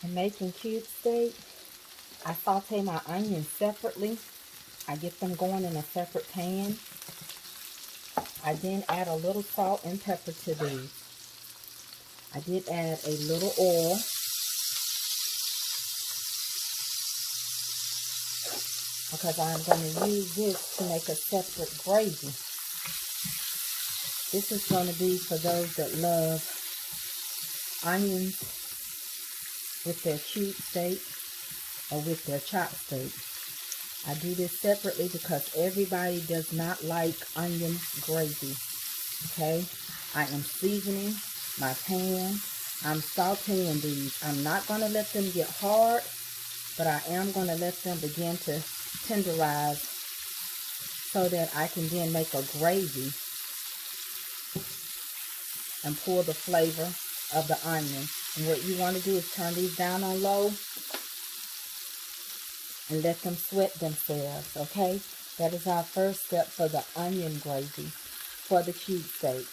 In making cube steak, I saute my onions separately. I get them going in a separate pan. I then add a little salt and pepper to these. I did add a little oil. Because I'm going to use this to make a separate gravy. This is going to be for those that love onions with their cube steak or with their chopped steak. I do this separately because everybody does not like onion gravy. Okay? I am seasoning my pan. I'm sauteing these. I'm not going to let them get hard, but I am going to let them begin to tenderize so that I can then make a gravy and pour the flavor of the onion. And what you want to do is turn these down on low and let them sweat themselves, okay? That is our first step for the onion gravy for the cube steak.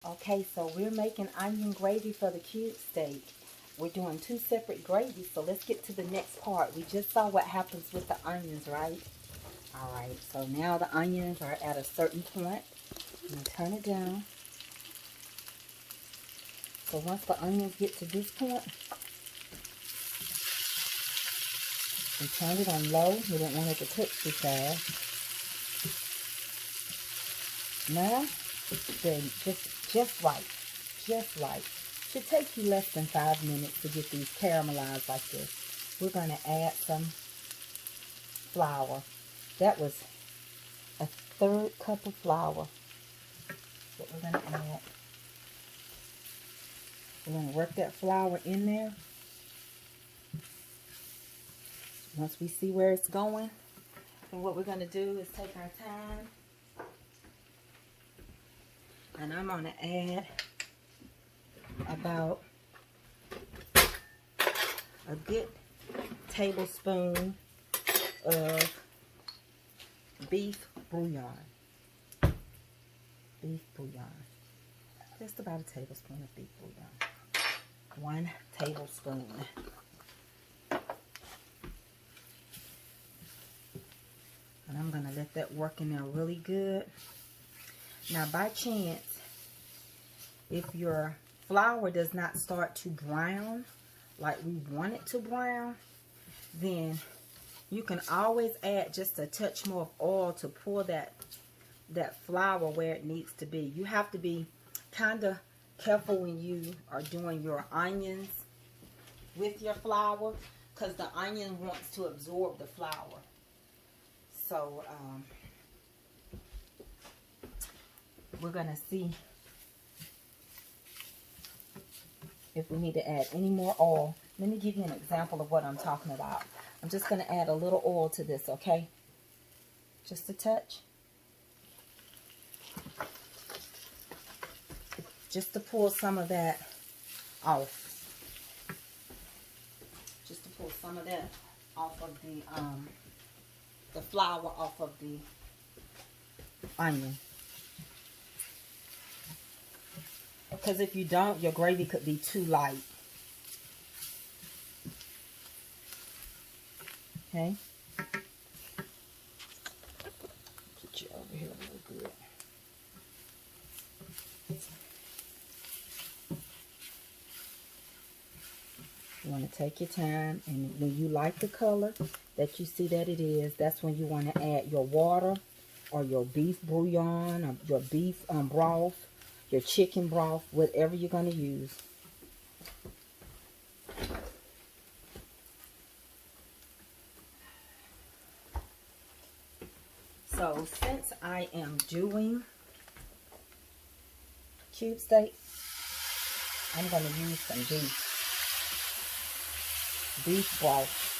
Okay, so we're making onion gravy for the cube steak. We're doing 2 separate gravies, so let's get to the next part. We just saw what happens with the onions, right? All right, so now the onions are at a certain point. I'm going to turn it down. So once the onions get to this point, we turn it on low. We don't want it to cook too fast. Now, they're just right. Just right. Should take you less than 5 minutes to get these caramelized like this. We're going to add some flour. That was a 1/3 cup of flour that we're going to add. We're going to work that flour in there. Once we see where it's going, and what we're going to do is take our time, and I'm going to add about a good tablespoon of beef bouillon. Beef bouillon. Just about a tablespoon of beef bouillon. 1 tablespoon. And I'm going to let that work in there really good. Now, by chance, if your flour does not start to brown like we want it to brown, then you can always add just a touch more of oil to pour that flour where it needs to be. You have to be kind of careful when you are doing your onions with your flour, because the onion wants to absorb the flour. So we're going to see if we need to add any more oil. Let me give you an example of what I'm talking about. I'm just going to add a little oil to this, okay? Just a touch. Just to pull some of that off. Just to pull some of that off of the flour off of the onion. Because if you don't, your gravy could be too light. Okay? Get you over here a little good. You want to take your time, and when you like the color that you see that it is, that's when you want to add your water or your beef bouillon or your beef broth, your chicken broth, whatever you're going to use. So since I am doing cube steak, I'm going to use some beef broth.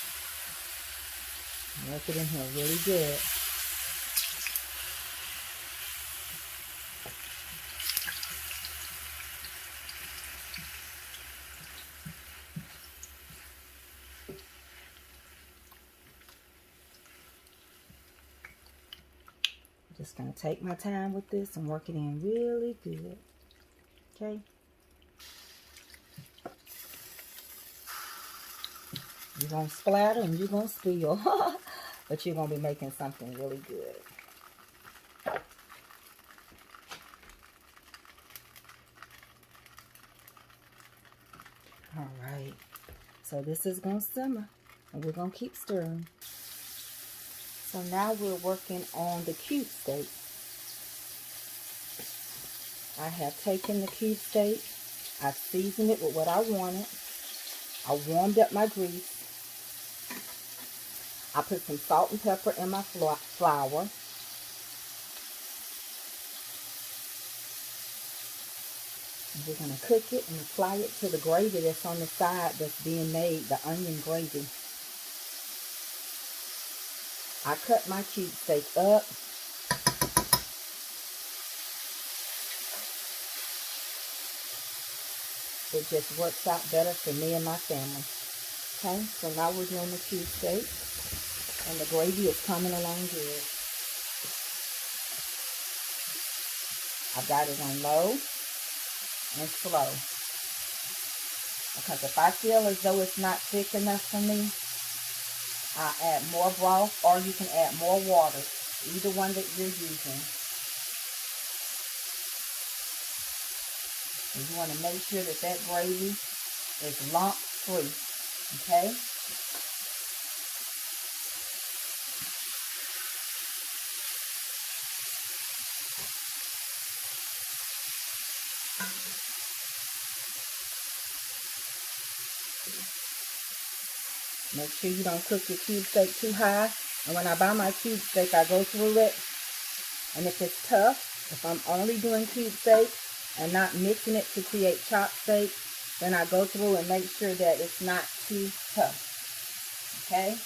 Work it in here really good. Just going to take my time with this and work it in really good. Okay. You're going to splatter and you're going to spill. But you're going to be making something really good. All right. So this is going to simmer. And we're going to keep stirring. So now we're working on the cube steak. I have taken the cube steak. I've seasoned it with what I wanted. I warmed up my grease. I put some salt and pepper in my flour. And we're going to cook it and apply it to the gravy that's on the side that's being made, the onion gravy. I cut my cube steak up. It just works out better for me and my family. Okay, so now we're doing the cube steak. And the gravy is coming along good. I've got it on low and slow. Because if I feel as though it's not thick enough for me, I'll add more broth, or you can add more water. Either one that you're using. And you want to make sure that that gravy is lump free. Okay? Make sure you don't cook your cube steak too high. And when I buy my cube steak, I go through it. And if it's tough, if I'm only doing cube steak and not mixing it to create chopped steak, then I go through and make sure that it's not too tough. Okay?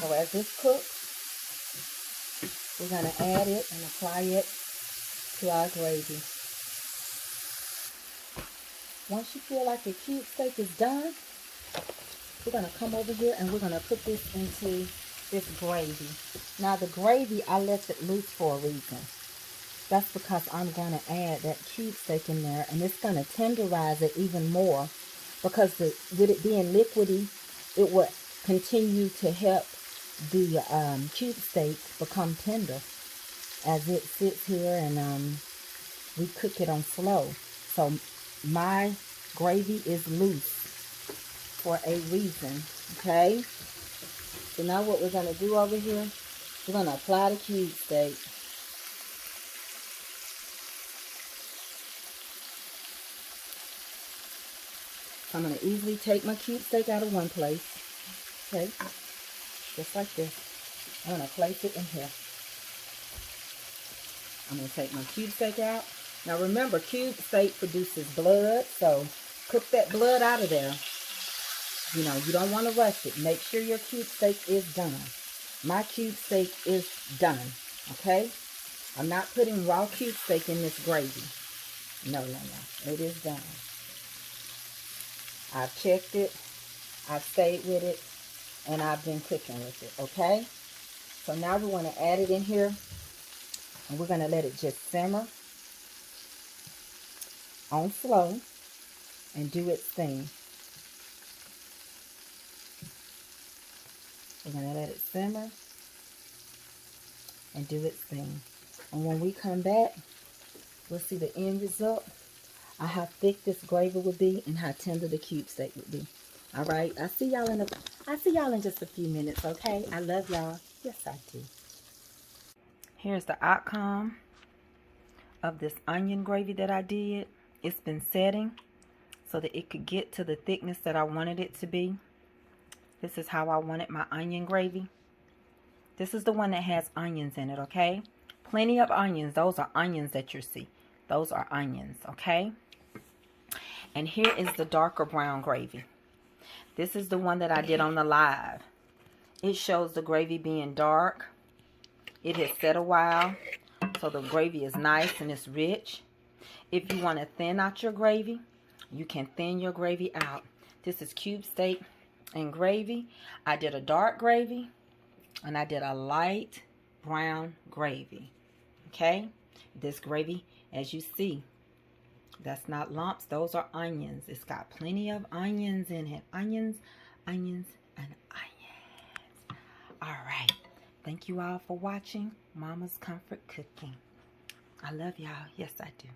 So as this cooks, we're going to add it and apply it to our gravy. Once you feel like your cube steak is done, we're going to come over here and we're going to put this into this gravy. Now the gravy, I left it loose for a reason. That's because I'm going to add that cube steak in there, and it's going to tenderize it even more, because with it being liquidy, it will continue to help the cube steak become tender as it sits here and we cook it on slow. So my gravy is loose for a reason. Okay, so now what we're going to do over here, we're going to apply the cube steak. I'm going to easily take my cube steak out of one place. Okay, just like this. I'm going to place it in here. I'm going to take my cube steak out. Now remember, cube steak produces blood, so cook that blood out of there. You know, you don't want to rush it. Make sure your cube steak is done. My cube steak is done, okay? I'm not putting raw cube steak in this gravy. No. It is done. I've checked it. I've stayed with it. And I've been cooking with it, okay? So now we want to add it in here. And we're going to let it just simmer on slow and do its thing. We're going to let it simmer and do its thing. And when we come back, we'll see the end result, of how thick this gravy would be and how tender the cube steak would be. All right, I'll see y'all in just a few minutes, okay? I love y'all. Yes, I do. Here's the outcome of this onion gravy that I did. It's been setting so that it could get to the thickness that I wanted it to be. This is how I wanted my onion gravy. This is the one that has onions in it, okay? Plenty of onions. Those are onions that you see. Those are onions, okay? And here is the darker brown gravy. This is the one that I did on the live. It shows the gravy being dark. It has set a while, so the gravy is nice and it's rich. If you want to thin out your gravy, you can thin your gravy out. This is cube steak. and gravy. I did a dark gravy and I did a light brown gravy. Okay, this gravy, as you see, that's not lumps, those are onions. It's got plenty of onions in it. Onions, onions, and onions. All right, thank you all for watching Mama's Comfort Cooking. I love y'all. Yes, I do.